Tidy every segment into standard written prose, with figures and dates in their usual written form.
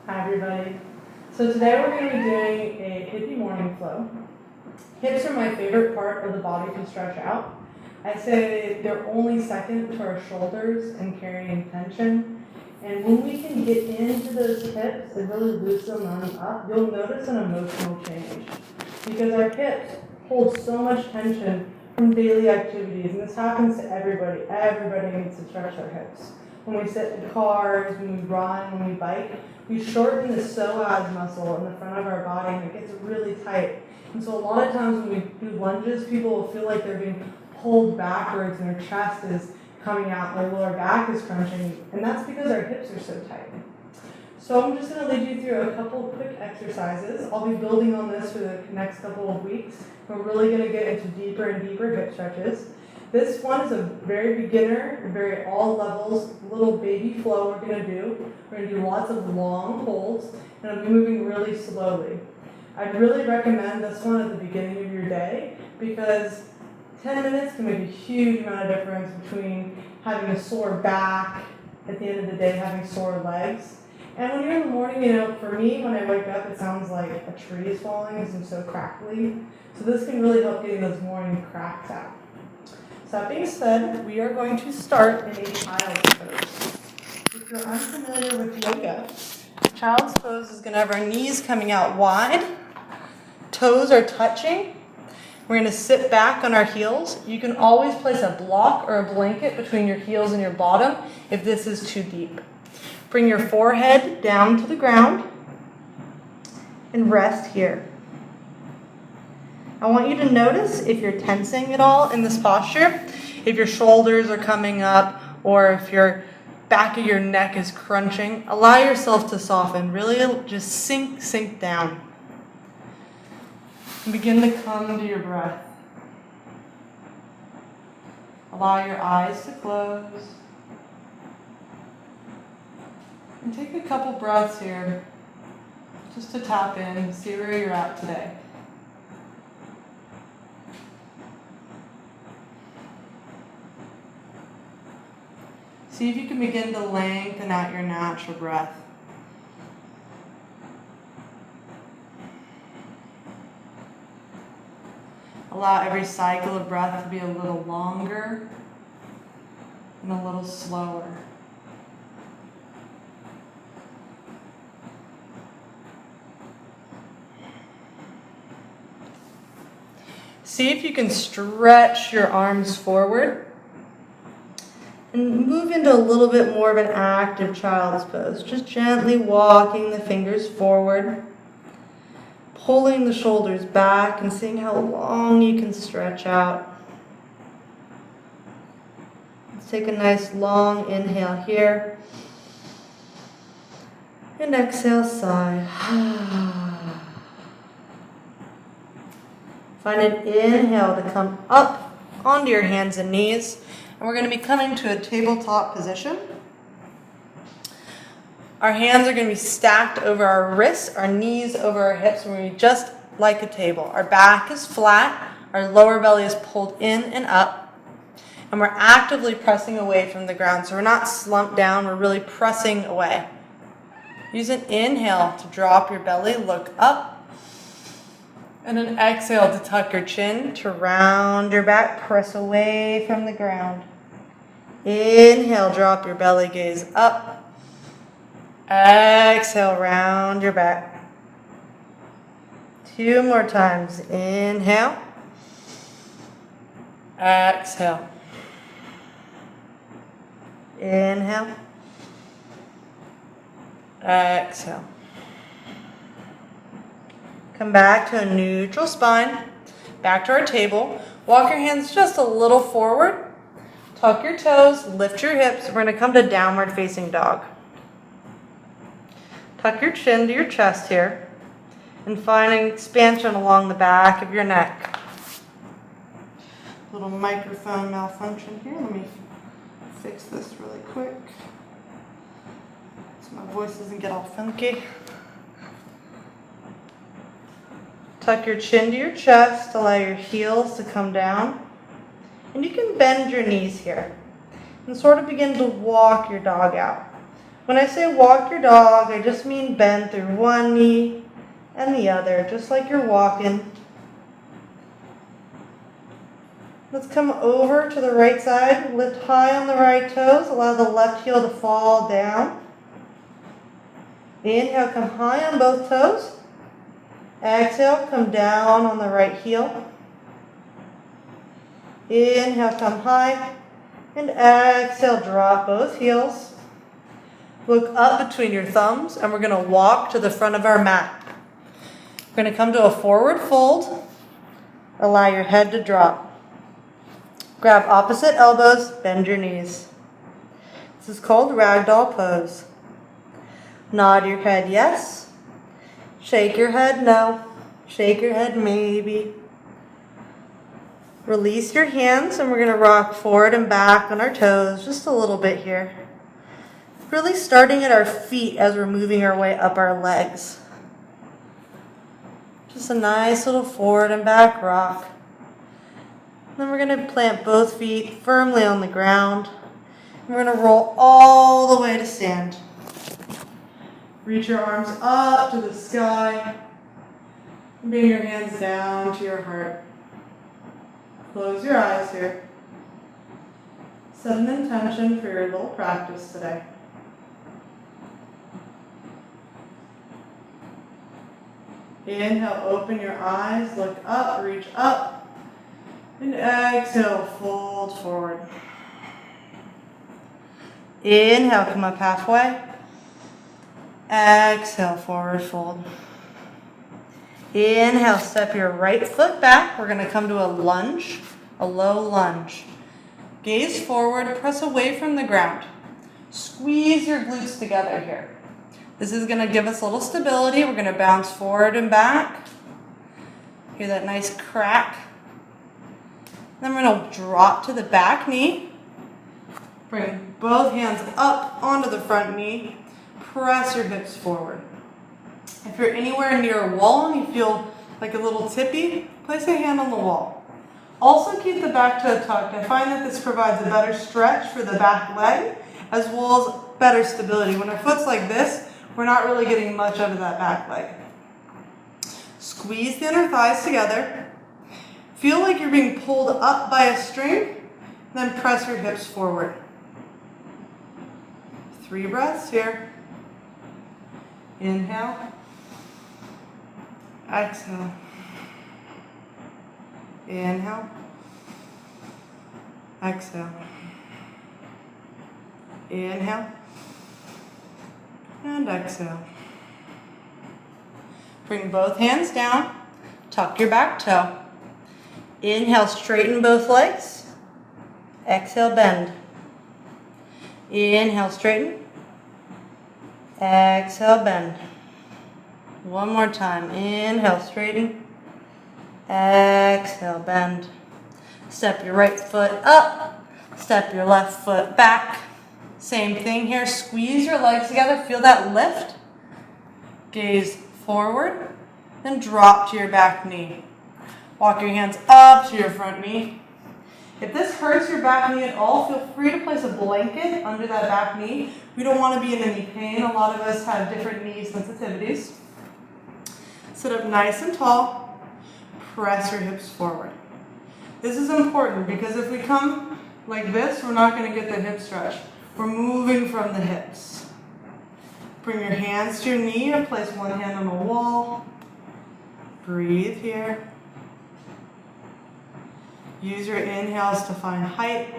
Hi everybody. So today we're going to be doing a hippy morning flow. Hips are my favorite part of the body to stretch out. I say they're only second to our shoulders and carrying tension. And when we can get into those hips and really loosen them up, you'll notice an emotional change. Because our hips hold so much tension from daily activities, and this happens to everybody. Everybody needs to stretch their hips. When we sit in cars, when we run, when we bike, we shorten the psoas muscle in the front of our body, and it gets really tight. And so a lot of times when we do lunges, people will feel like they're being pulled backwards and their chest is coming out, their lower back is crunching, and that's because our hips are so tight. So I'm just going to lead you through a couple of quick exercises. I'll be building on this for the next couple of weeks. We're really going to get into deeper and deeper hip stretches. This one is a very beginner, very all levels, little baby flow we're going to do. We're going to do lots of long holds, and I'll be moving really slowly. I'd really recommend this one at the beginning of your day because 10 minutes can make a huge amount of difference between having a sore back, at the end of the day having sore legs. And when you're in the morning, for me, when I wake up, it sounds like a tree is falling because I'm so crackly. So this can really help getting those morning cracks out. So that being said, we are going to start in a child's pose. If you're unfamiliar with yoga, child's pose is going to have our knees coming out wide, toes are touching. We're going to sit back on our heels. You can always place a block or a blanket between your heels and your bottom if this is too deep. Bring your forehead down to the ground and rest here. I want you to notice if you're tensing at all in this posture, if your shoulders are coming up or if your back of your neck is crunching. Allow yourself to soften. Really just sink down. And begin to come to your breath. Allow your eyes to close. And take a couple breaths here just to tap in, see where you're at today. See if you can begin to lengthen out your natural breath. Allow every cycle of breath to be a little longer and a little slower. See if you can stretch your arms forward and move into a little bit more of an active child's pose. Just gently walking the fingers forward, pulling the shoulders back and seeing how long you can stretch out. Let's take a nice long inhale here. And exhale, sigh. Find an inhale to come up onto your hands and knees. And we're going to be coming to a tabletop position. Our hands are going to be stacked over our wrists, our knees over our hips. We're going to be just like a table. Our back is flat. Our lower belly is pulled in and up. And we're actively pressing away from the ground. So we're not slumped down. We're really pressing away. Use an inhale to drop your belly, look up. And an exhale to tuck your chin, to round your back, press away from the ground. Inhale, drop your belly, gaze up. Exhale, round your back. 2 more times. Inhale. Exhale. Inhale. Exhale. Come back to a neutral spine, back to our table. Walk your hands just a little forward. Tuck your toes, lift your hips. We're going to come to downward facing dog. Tuck your chin to your chest here and find an expansion along the back of your neck. Little microphone malfunction here. Let me fix this really quick so my voice doesn't get all funky. Tuck your chin to your chest, allow your heels to come down. And you can bend your knees here and sort of begin to walk your dog out. When I say walk your dog, I just mean bend through one knee and the other, just like you're walking. Let's come over to the right side. Lift high on the right toes. Allow the left heel to fall down. Inhale, come high on both toes. Exhale, come down on the right heel. Inhale, come high. And exhale, drop both heels. Look up between your thumbs, and we're going to walk to the front of our mat. We're going to come to a forward fold. Allow your head to drop. Grab opposite elbows, bend your knees. This is called ragdoll pose. Nod your head yes. Shake your head no. Shake your head maybe. Release your hands, and we're going to rock forward and back on our toes just a little bit here. Really starting at our feet as we're moving our way up our legs. Just a nice little forward and back rock. Then we're going to plant both feet firmly on the ground. We're going to roll all the way to stand. Reach your arms up to the sky. Bring your hands down to your heart. Close your eyes here. Set an intention for your little practice today. Inhale, open your eyes, look up, reach up. And exhale, fold forward. Inhale, come up halfway. Exhale, forward fold. Inhale, step your right foot back. We're going to come to a lunge, a low lunge. Gaze forward, press away from the ground. Squeeze your glutes together here. This is going to give us a little stability. We're going to bounce forward and back. Hear that nice crack. Then we're going to drop to the back knee. Bring both hands up onto the front knee. Press your hips forward. If you're anywhere near a wall and you feel like a little tippy, place a hand on the wall. Also keep the back toe tucked. I find that this provides a better stretch for the back leg as well as better stability. When our foot's like this, we're not really getting much out of that back leg. Squeeze the inner thighs together. Feel like you're being pulled up by a string, then press your hips forward. 3 breaths here. Inhale. Exhale. Inhale. Exhale. Inhale. And exhale. Bring both hands down. Tuck your back toe. Inhale, straighten both legs. Exhale, bend. Inhale, straighten. Exhale, bend. One more time. Inhale, straighten. Exhale, bend. Step your right foot up. Step your left foot back. Same thing here. Squeeze your legs together. Feel that lift. Gaze forward. Then drop to your back knee. Walk your hands up to your front knee. If this hurts your back knee at all, feel free to place a blanket under that back knee. We don't want to be in any pain. A lot of us have different knee sensitivities. Sit up nice and tall. Press your hips forward. This is important because if we come like this, we're not going to get the hip stretch. We're moving from the hips. Bring your hands to your knee and place one hand on the wall. Breathe here. Use your inhales to find height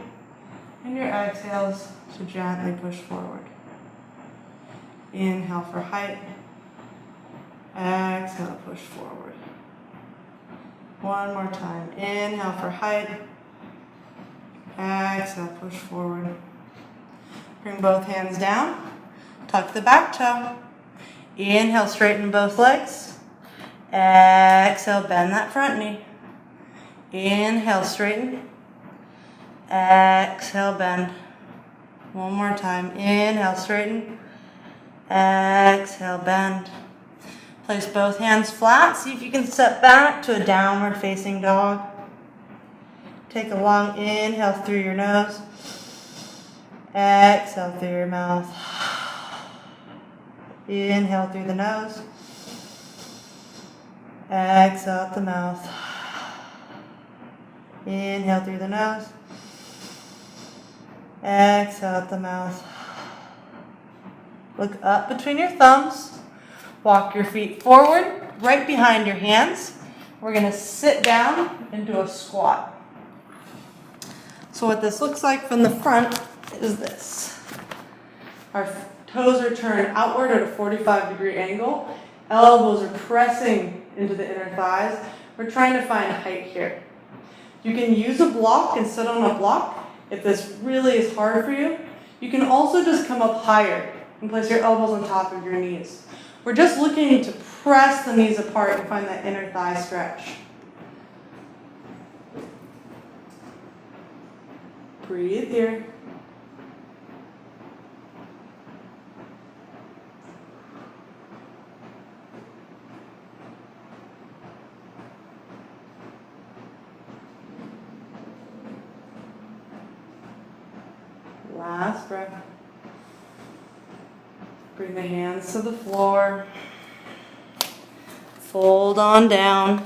and your exhales to gently push forward. Inhale for height. Exhale, push forward. One more time. Inhale for height. Exhale, push forward. Bring both hands down. Tuck the back toe. Inhale, straighten both legs. Exhale, bend that front knee. Inhale, straighten. Exhale, bend. One more time. Inhale, straighten. Exhale, bend. Place both hands flat. See if you can step back to a downward facing dog. Take a long inhale through your nose. Exhale through your mouth. Inhale through the nose. Exhale out the mouth. Inhale through the nose. Exhale out the mouth. Look up between your thumbs. Walk your feet forward, right behind your hands. We're going to sit down into a squat. So what this looks like from the front is this. Our toes are turned outward at a 45-degree angle. Elbows are pressing into the inner thighs. We're trying to find height here. You can use a block and sit on a block if this really is hard for you. You can also just come up higher and place your elbows on top of your knees. We're just looking to press the knees apart and find that inner thigh stretch. Breathe here. Last breath. Bring the hands to the floor. Fold on down.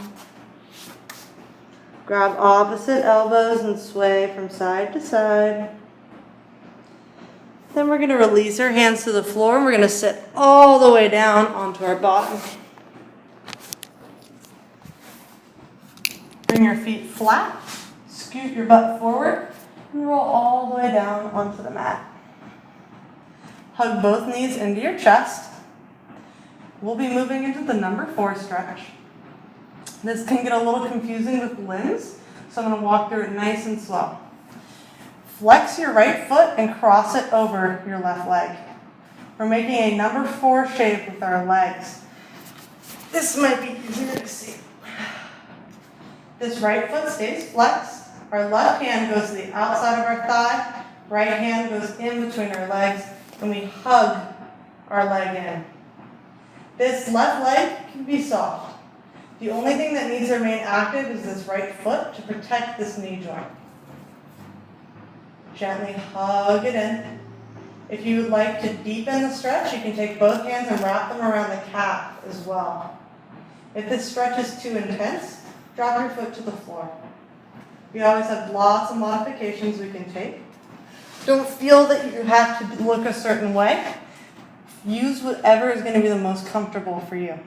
Grab opposite elbows and sway from side to side. Then we're going to release our hands to the floor and we're going to sit all the way down onto our bottom. Bring your feet flat. Scoot your butt forward and roll all the way down onto the mat. Hug both knees into your chest. We'll be moving into the number 4 stretch. This can get a little confusing with limbs, so I'm going to walk through it nice and slow. Flex your right foot and cross it over your left leg. We're making a number 4 shape with our legs. This might be easier to see. This right foot stays flexed. Our left hand goes to the outside of our thigh. Right hand goes in between our legs, and we hug our leg in. This left leg can be soft. The only thing that needs to remain active is this right foot to protect this knee joint. Gently hug it in. If you would like to deepen the stretch, you can take both hands and wrap them around the calf as well. If this stretch is too intense, drop your foot to the floor. We always have lots of modifications we can take. Don't feel that you have to look a certain way. Use whatever is going to be the most comfortable for you.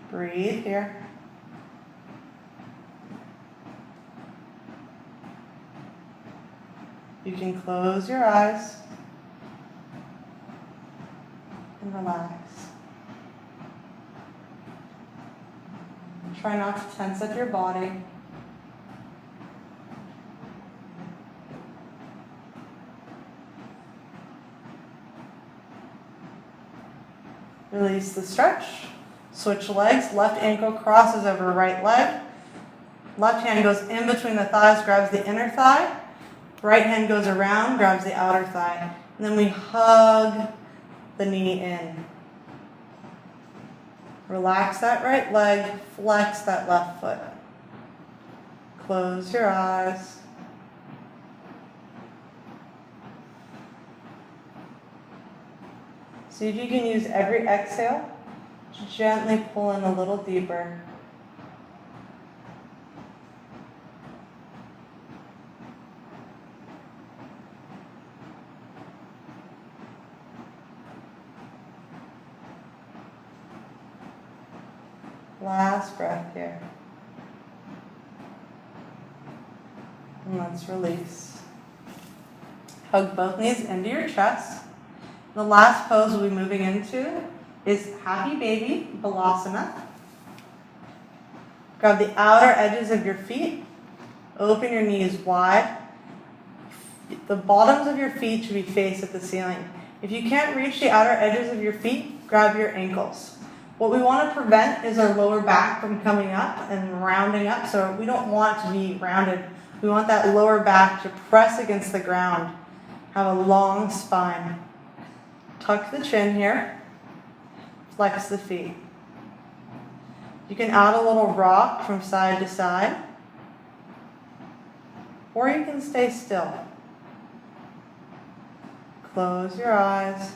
Breathe here. You can close your eyes and relax. Try not to tense up your body. Release the stretch. Switch legs. Left ankle crosses over right leg. Left hand goes in between the thighs, grabs the inner thigh. Right hand goes around, grabs the outer thigh. And then we hug the knee in. Relax that right leg, flex that left foot. Close your eyes. See if you can use every exhale to gently pull in a little deeper. Last breath here. And let's release. Hug both knees into your chest. The last pose we'll be moving into is Happy Baby Balasana. Grab the outer edges of your feet. Open your knees wide. The bottoms of your feet should be faced at the ceiling. If you can't reach the outer edges of your feet, grab your ankles. What we want to prevent is our lower back from coming up and rounding up, so we don't want it to be rounded. We want that lower back to press against the ground. Have a long spine. Tuck the chin here. Flex the feet. You can add a little rock from side to side, or you can stay still. Close your eyes.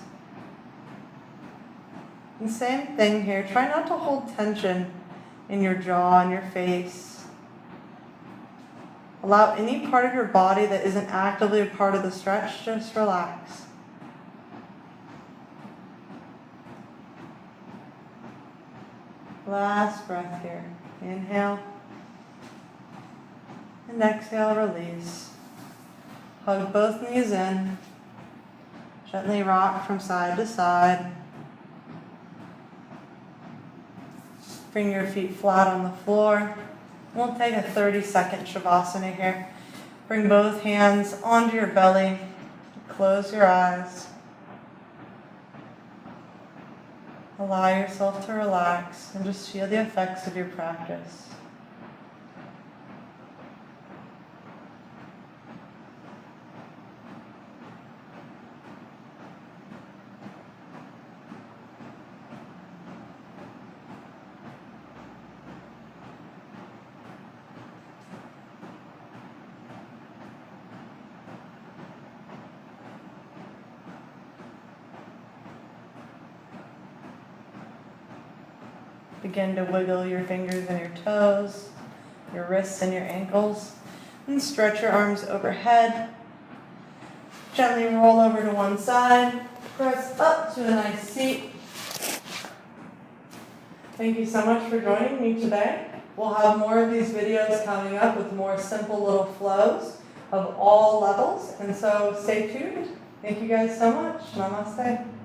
And same thing here. Try not to hold tension in your jaw and your face. Allow any part of your body that isn't actively a part of the stretch, just relax. Last breath here. Inhale. And exhale, release. Hug both knees in. Gently rock from side to side. Bring your feet flat on the floor. We'll take a 30-second Shavasana here. Bring both hands onto your belly. Close your eyes. Allow yourself to relax and just feel the effects of your practice. Begin to wiggle your fingers and your toes, your wrists and your ankles, and stretch your arms overhead. Gently roll over to one side, press up to a nice seat. Thank you so much for joining me today. We'll have more of these videos coming up with more simple little flows of all levels, and so stay tuned. Thank you guys so much. Namaste.